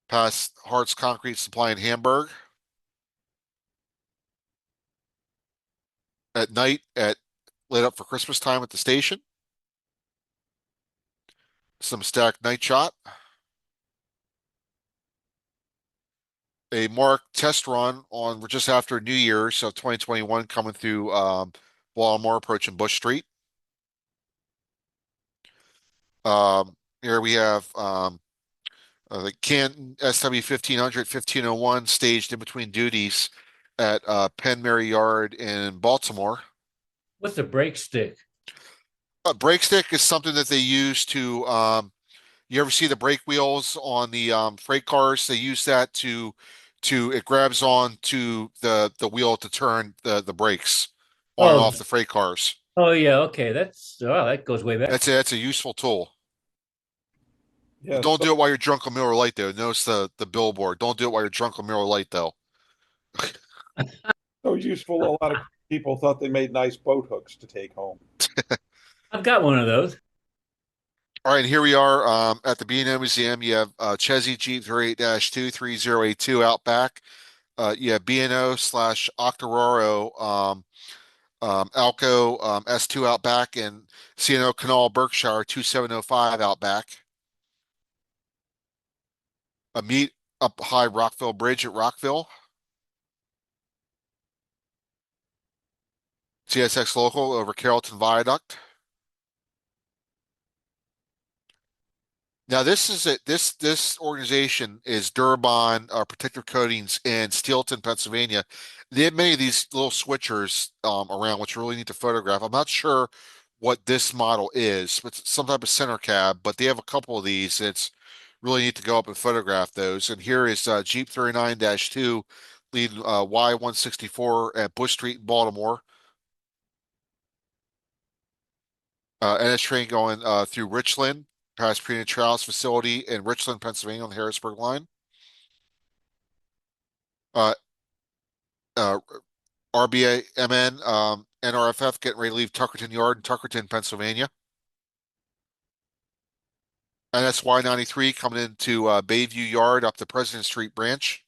Past Hart's Concrete Supply in Hamburg. At night at lit up for Christmas time at the station. Some stacked night shot. A marked test run on just after New Year's, so 2021 coming through Baltimore approaching Bush Street. Here we have the Canton SW 1500 1501 staged in between duties at Penn Mary Yard in Baltimore. What's a brake stick? A brake stick is something that they use to you ever see the brake wheels on the freight cars? They use that to it grabs on to the wheel to turn the brakes on and Oh, off the freight cars. oh yeah. Okay, that goes way back. That's a useful tool. Yeah, Don't do it while you're drunk on Miller Lite though. Notice the billboard. Don't do it while you're drunk on Miller Lite though. so useful. A lot of people thought they made nice boat hooks to take home. I've got one of those. All right, here we are at the B&O Museum. You have Chesney Jeep 38-2 3082 out back. You have B&O slash Octoraro Alco S2 out back, and C&O Canal Berkshire 2705 out back. A meet up High Rockville Bridge at Rockville. CSX Local over Carrollton Viaduct. Now this is it. This organization is Durabon Protective Coatings in Steelton, Pennsylvania. They have many of these little switchers around, which really need to photograph. I'm not sure what this model is, but it's some type of center cab. But they have a couple of these. It's really neat to go up and photograph those. And here is Jeep 39-2 leading Y164 at Bush Street in Baltimore. NS train going through Richland, past Prina Trails facility in Richland, Pennsylvania on the Harrisburg line. Uh, uh, RBA MN NRFF getting ready to leave Tuckerton Yard in Tuckerton, Pennsylvania. NSY 93 coming into Bayview Yard up the President Street branch.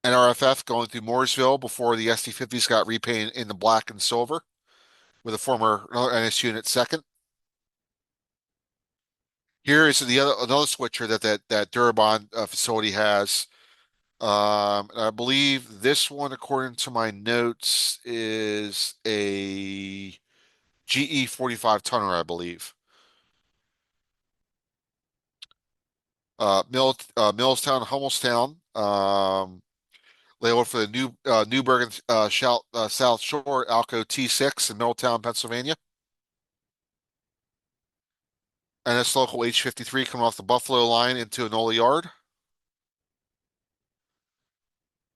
NRFF going through Mooresville before the SD50s got repainted in the black and silver with a former NS unit second. Here is another switcher that Durabon facility has. I believe this one, according to my notes, is a GE 45 tonner, I believe. Millstown, Hummelstown, labeled for the Newburgh and South Shore, Alco T6 in Middletown, Pennsylvania. And this local H53 coming off the Buffalo line into Enola Yard.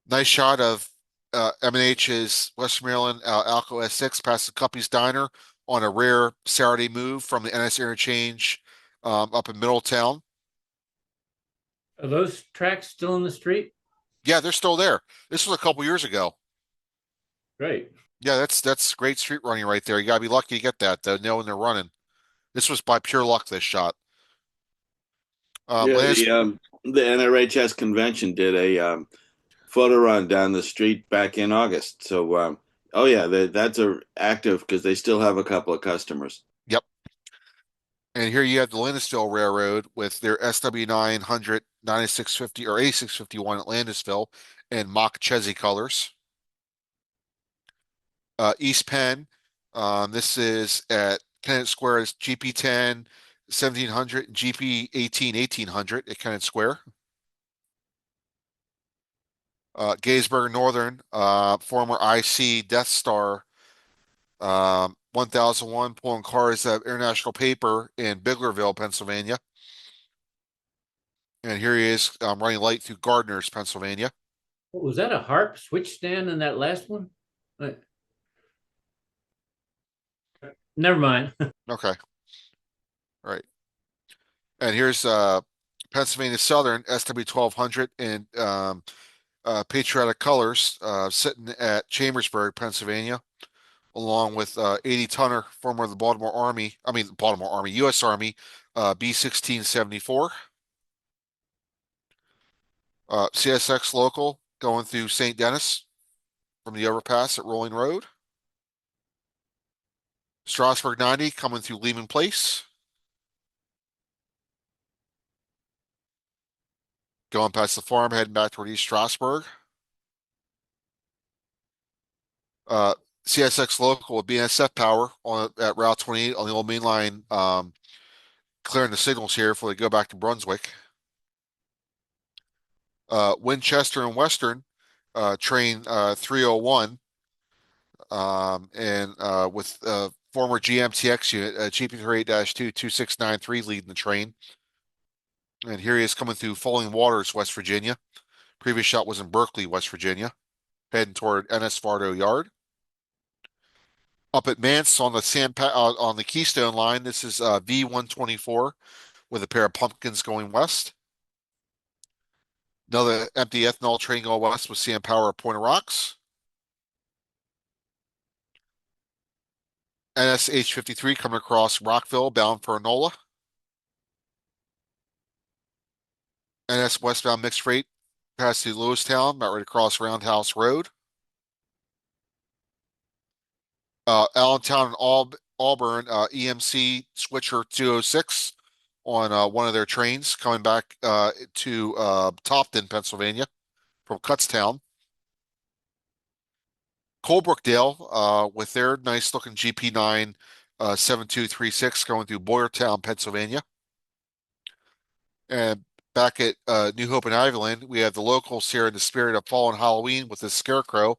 Nice shot of M&H's West Maryland Alco S6 past the Cuppy's Diner on a rare Saturday move from the NS Interchange up in Middletown. Are those tracks still in the street? Yeah, they're still there. This was a couple years ago. Great. Yeah, that's great street running right there. You gotta be lucky to get that though, knowing they're running. This was by pure luck, this shot. Yeah, Lance, the NRHS convention did a photo run down the street back in August. So, oh yeah, that's a active because they still have a couple of customers. yep. And here you have the Landisville Railroad with their SW 900, 9650 or A651 at Landisville and mock Chesney colors. East Penn. This is at Kennett Square. It's GP10 1700 and GP18 1800 at Kennett Square. Gettysburg Northern, former IC Death Star 1001 pulling cars of International Paper in Biglerville, Pennsylvania. And here he is running light through Gardner's, Pennsylvania. Was that a harp switch stand in that last one? Uh, Never mind. Okay. All right. And here's Pennsylvania Southern SW 1200 in patriotic colors sitting at Chambersburg, Pennsylvania, along with 80 tonner former of the Baltimore Army, Baltimore Army, U.S. Army, B1674. CSX local going through St. Denis from the overpass at Rolling Road. Strasburg 90 coming through Lehman Place. Going past the farm, heading back toward East Strasburg. Uh, CSX local with BNSF power at Route 28 on the old main line, clearing the signals here before they go back to Brunswick. Winchester and Western, train 301, and with former GMTX unit, GP38-2 2693 leading the train. And here he is coming through Falling Waters, West Virginia. Previous shot was in Berkeley, West Virginia, heading toward NS Fargo Yard. Up at Mance on the on the Keystone line, this is V124 with a pair of pumpkins going west. Another empty ethanol train going west with CN Power at Point of Rocks. NSH53 coming across Rockville bound for Enola. NS westbound mixed freight past through Lewistown, about ready to cross Roundhouse Road. Allentown and Auburn, EMC Switcher 206 on one of their trains coming back to Topton, Pennsylvania from Kutztown. Colebrookdale with their nice looking GP9 7236 going through Boyertown, Pennsylvania. And back at New Hope and Ivyland, we have the locals here in the spirit of fall and Halloween with the Scarecrow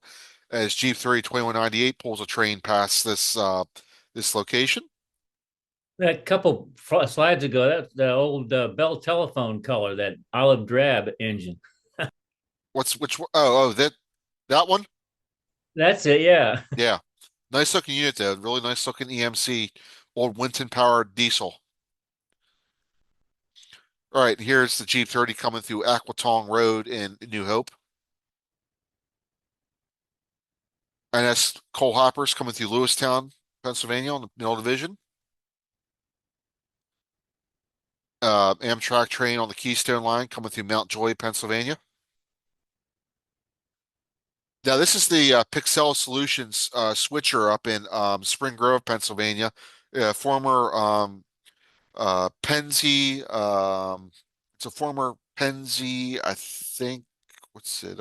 as Jeep 302198 pulls a train past this location. That couple slides ago, that's the old Bell telephone color, that olive drab engine. Which one? Oh, that one? That's it, yeah. Yeah. Nice looking unit though. Really nice looking EMC, old Winton powered diesel. All right, here's the Jeep 30 coming through Aquatong Road in New Hope. NS Coal Hoppers coming through Lewistown, Pennsylvania on the Middle Division. Amtrak train on the Keystone line coming through Mount Joy, Pennsylvania. Now, this is the Pixel Solutions switcher up in Spring Grove, Pennsylvania. Former Pennsy, it's a former Pennsy, I think. What's it?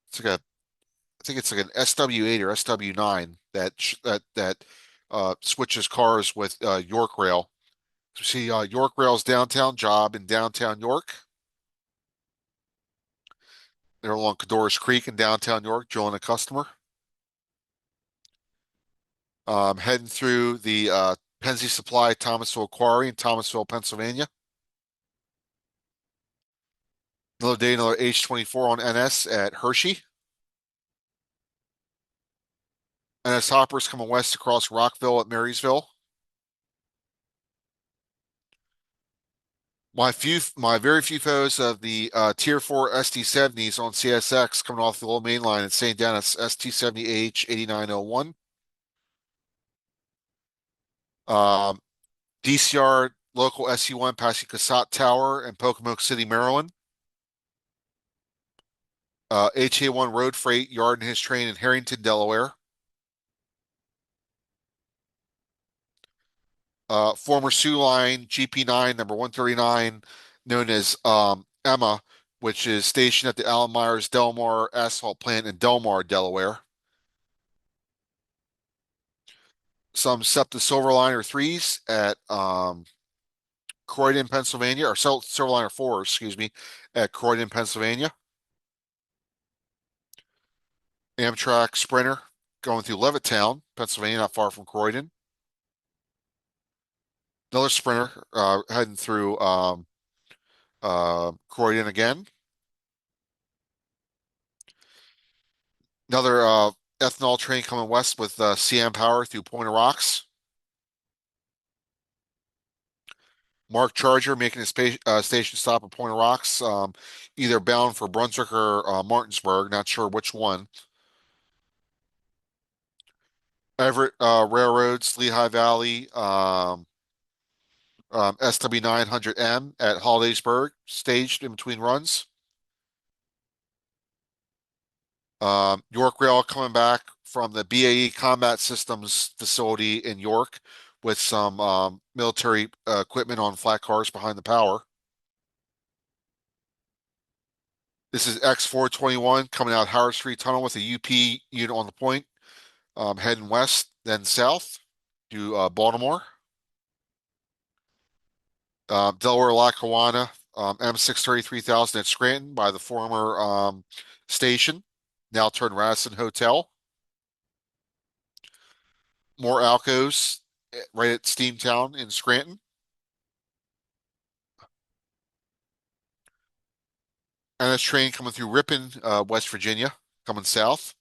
It's like a, I think it's like an SW8 or SW9 that switches cars with York Rail. So see York Rail's downtown job in downtown York. They're along Cadorus Creek in downtown York, drilling a customer. Heading through the Pennsy Supply Thomasville Quarry in Thomasville, Pennsylvania. Another day, another H24 on NS at Hershey. NS Hoppers coming west across Rockville at Marysville. My very few photos of the Tier 4 ST70s on CSX coming off the old main line at St. Denis ST70H 8901. Um, DCR local SU1 passing Casat Tower in Pocomoke City, Maryland. HA1 road freight yard in his train in Harrington, Delaware. Former Sioux Line GP9 number 139, known as Emma, which is stationed at the Allen Myers Delmar asphalt plant in Delmar, Delaware. Some SEPTA Silverliner 3s at Croydon, Pennsylvania, or Silverliner 4s, excuse me, at Croydon, Pennsylvania. Amtrak Sprinter going through Levittown, Pennsylvania, not far from Croydon. Another Sprinter heading through Croydon again. Another ethanol train coming west with CM Power through Point of Rocks. Mark Charger making a station stop at Point of Rocks, either bound for Brunswick or Martinsburg, not sure which one. Everett Railroads, Lehigh Valley, SW900M at Hollidaysburg, staged in between runs. York Rail coming back from the BAE Combat Systems facility in York with some military equipment on flat cars behind the power. This is X421 coming out Howard Street Tunnel with a UP unit on the point, heading west, then south to Baltimore. Delaware Lackawanna, M633,000 at Scranton by the former station, now turned Radisson Hotel. More Alcos right at Steamtown in Scranton. NS train coming through Ripon, West Virginia, coming south.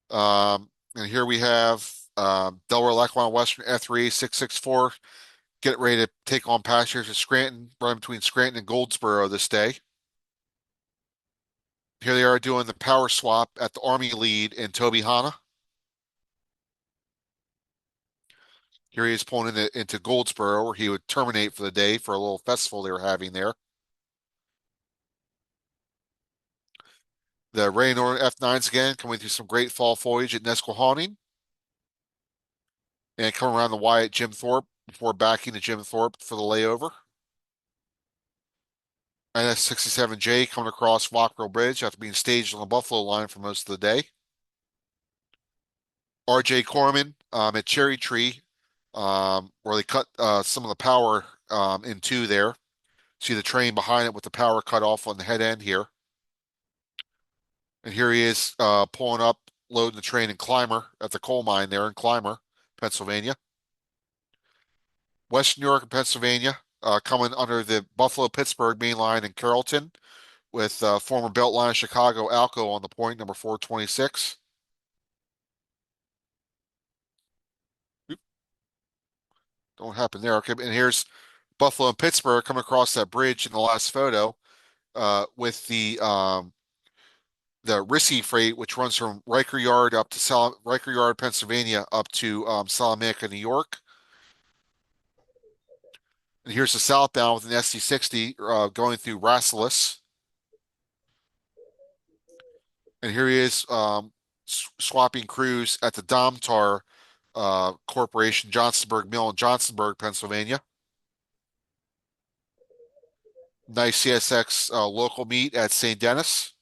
And here we have Delaware Lackawanna Western F38664 getting ready to take on passengers at Scranton, running between Scranton and Goldsboro this day. Here they are doing the power swap at the Army lead in Tobyhanna. Here he is pulling into Goldsboro, where he would terminate for the day for a little festival they were having there. The Ray Northern F9s again coming through some great fall foliage at Nesquehoning. And coming around the Y at Jim Thorpe before backing to Jim Thorpe for the layover. NS67J coming across Walkerville Bridge after being staged on the Buffalo line for most of the day. RJ Corman at Cherry Tree, where they cut some of the power in two there. See the train behind it with the power cut off on the head end here. And here he is pulling up, loading the train in Clymer at the coal mine there in Clymer, Pennsylvania. West New York and Pennsylvania coming under the Buffalo-Pittsburgh main line in Carrollton with former Beltline Chicago Alco on the point, number 426. Oop, don't happen there. Okay, and here's Buffalo and Pittsburgh coming across that bridge in the last photo with the Rissy freight, which runs from Riker Yard up to Riker Yard, Pennsylvania, up to Salamanca, New York. And here's the southbound with an SD60 going through Rasselas. And here he is swapping crews at the Domtar Corporation, Johnsonburg Mill in Johnsonburg, Pennsylvania. Nice CSX local meet at St. Denis.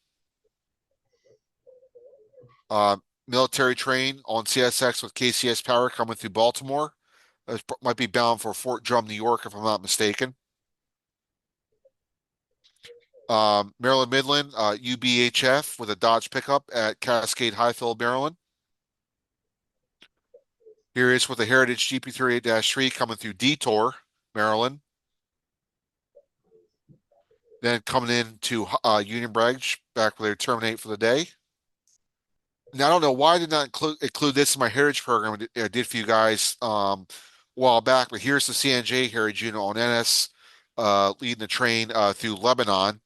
Military train on CSX with KCS power coming through Baltimore. Might be bound for Fort Drum, New York, if I'm not mistaken. Maryland Midland, UBHF with a Dodge pickup at Cascade Highfield, Maryland. Here is with the Heritage GP38-3 coming through Detour, Maryland. Then coming into Union Bridge, back where they terminate for the day. Now, I don't know why I did not include this in my Heritage program I did for you guys a while back, but here's the CNJ Heritage unit on NS leading the train through Lebanon,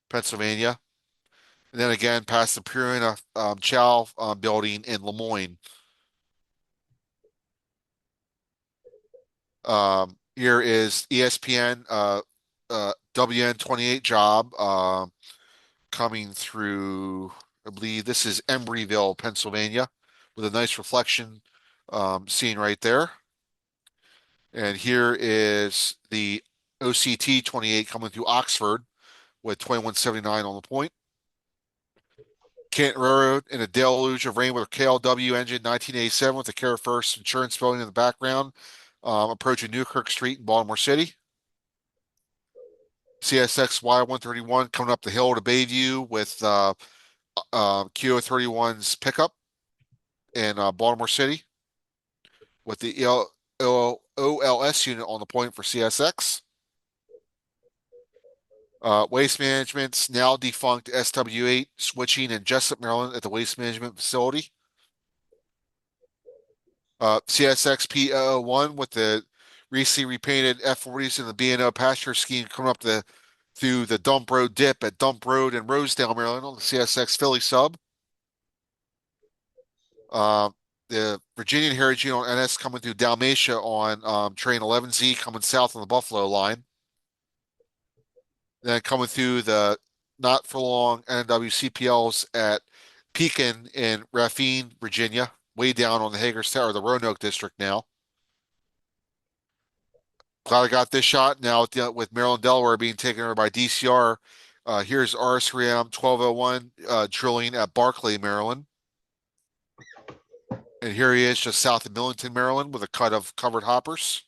Pennsylvania. And then again, past the Purina Chow building in Lemoyne. Here is ESPN WN28 job coming through, I believe this is Embryville, Pennsylvania, with a nice reflection scene right there. And here is the OCT 28 coming through Oxford with 2179 on the point. Kent Railroad in a deluge of rain with a KLW engine 1987 with the Care First Insurance Building in the background, approaching Newkirk Street in Baltimore City. CSX Y131 coming up the hill to Bayview with QO31's pickup in Baltimore City with the OLS unit on the point for CSX. Waste Management's now defunct SW8 switching in Jessup, Maryland at the Waste Management Facility. CSX P001 with the recently repainted F40s in the B&O pasture scheme coming up through the Dump Road dip at Dump Road in Rosedale, Maryland on the CSX Philly sub. The Virginian Heritage unit on NS coming through Dalmatia on train 11Z coming south on the Buffalo line. Then coming through the not for long NW CPLs at Pekin in Raphine, Virginia, way down on the Hagerstown or the Roanoke district now. Glad I got this shot now with Maryland, Delaware being taken over by DCR. Here's RS3M 1201 drilling at Barclay, Maryland. And here he is just south of Millington, Maryland with a cut of covered hoppers.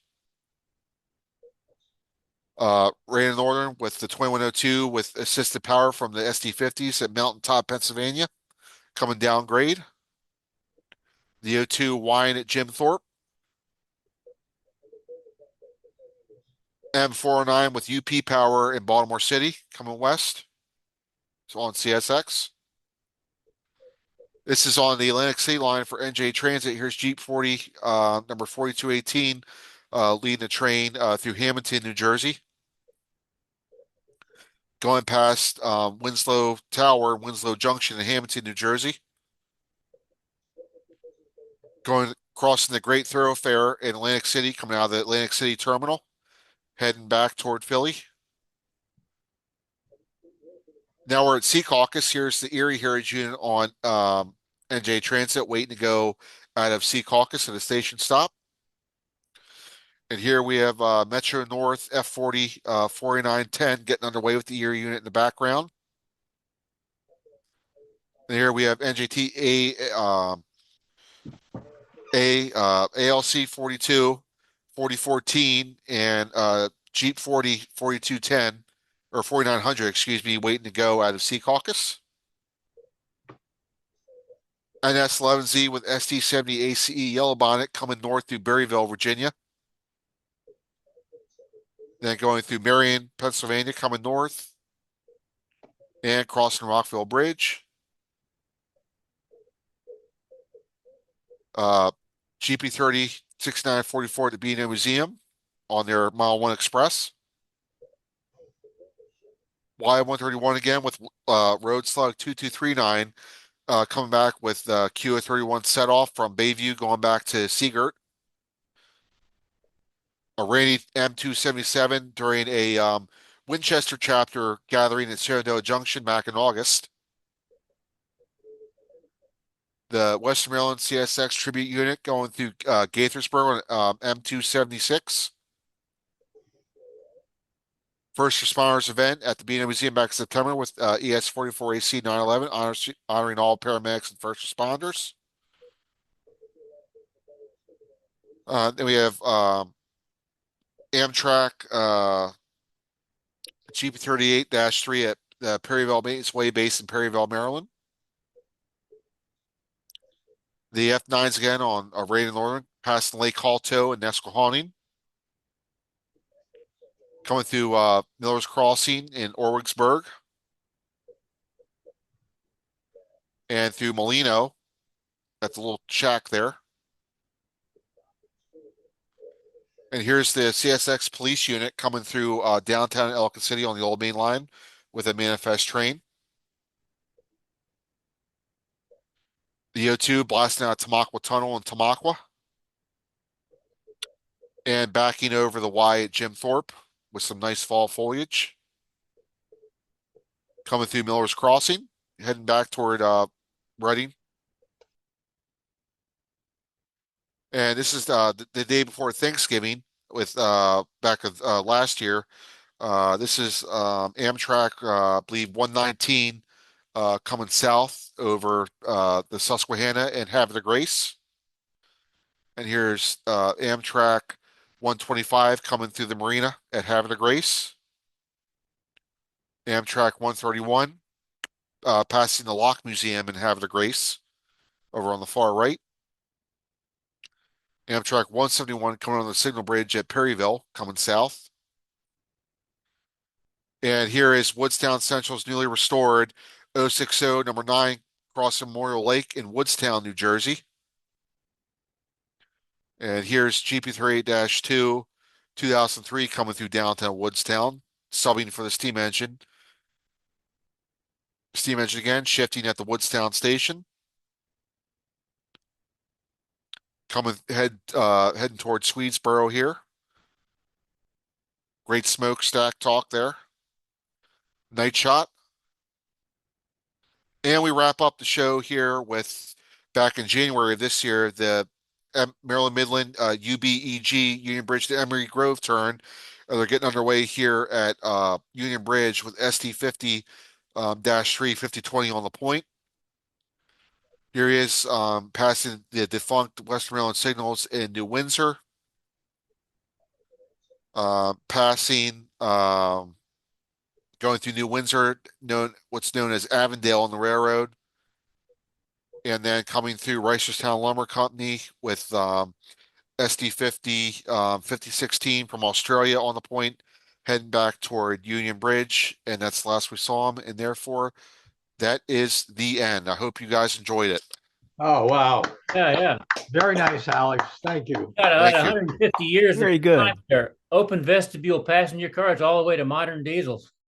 Ray Northern with the 2102 with assisted power from the SD50s at Mountaintop, Pennsylvania, coming down grade. The O2 Wine at Jim Thorpe. M409 with UP Power in Baltimore City coming west. So on CSX. This is on the Atlantic City line for NJ Transit. Here's Jeep 40, number 4218, leading the train through Hamilton, New Jersey. Going past Winslow Tower, Winslow Junction in Hamilton, New Jersey. Going crossing the Great Thoroughfare in Atlantic City, coming out of the Atlantic City terminal, heading back toward Philly. Now we're at Secaucus. Here's the Erie Heritage Unit on NJ Transit, waiting to go out of Secaucus at a station stop. And here we have Metro North F40 4910 getting underway with the Erie unit in the background. And here we have NJT ALC 42 4014 and Jeep 40 4210 or 4900, excuse me, waiting to go out of Secaucus. NS11Z with SD70 ACE Yellow Bonnet coming north through Berryville, Virginia. Then going through Marion, Pennsylvania, coming north and crossing Rockville Bridge. GP30 6944 at the B&O Museum on their Mile 1 Express. Y131 again with Road Slug 2239 coming back with QA31 set off from Bayview going back to Seagirt. A rainy M277 during a Winchester chapter gathering at Shenandoah Junction back in August. The Western Maryland CSX Tribute Unit going through Gaithersburg on M276. First responders event at the B&O Museum back in September with ES44AC 911 honoring all paramedics and first responders. Then we have Amtrak GP38-3 at Perryville Maintenance Way Base in Perryville, Maryland. The F9s again on Raiden Northern, passing Lake Halto and Nesquehoning. Coming through Miller's Crossing in Orwigsburg. And through Molino. That's a little shack there. And here's the CSX police unit coming through downtown Ellicott City on the old main line with a manifest train. The O2 blasting out Tamaqua Tunnel in Tamaqua. And backing over the Y at Jim Thorpe with some nice fall foliage. Coming through Miller's Crossing, heading back toward Reading. And this is the day before Thanksgiving with back of last year. This is Amtrak, I believe 119 coming south over the Susquehanna and Havre de Grace. And here's Amtrak 125 coming through the marina at Havre de Grace. Amtrak 131 passing the Lock Museum in Havre de Grace over on the far right. Amtrak 171 coming on the Signal Bridge at Perryville coming south. And here is Woodstown Central's newly restored 060 number 9 crossing Memorial Lake in Woodstown, New Jersey. And here's GP38-2 2003 coming through downtown Woodstown, subbing for the steam engine. Steam engine again, shifting at the Woodstown station. Heading towards Swedesboro here. Great smokestack talk there. Night shot. And we wrap up the show here with back in January of this year, the Maryland Midland UBEG Union Bridge to Emery Grove turn. They're getting underway here at Union Bridge with SD50 -3 5020 on the point. Here he is passing the defunct Western Maryland signals in New Windsor. Passing going through New Windsor, what's known as Avondale on the railroad. And then coming through Reisterstown Lumber Company with SD50 5016 from Australia on the point, heading back toward Union Bridge, and that's the last we saw him. And therefore, that is the end. I hope you guys enjoyed it. Oh, wow. Yeah, yeah. Very nice, Alex. Thank you. Got Thank you. 150 years Very of good. time there. Open vestibule passenger cars all the way to modern diesels.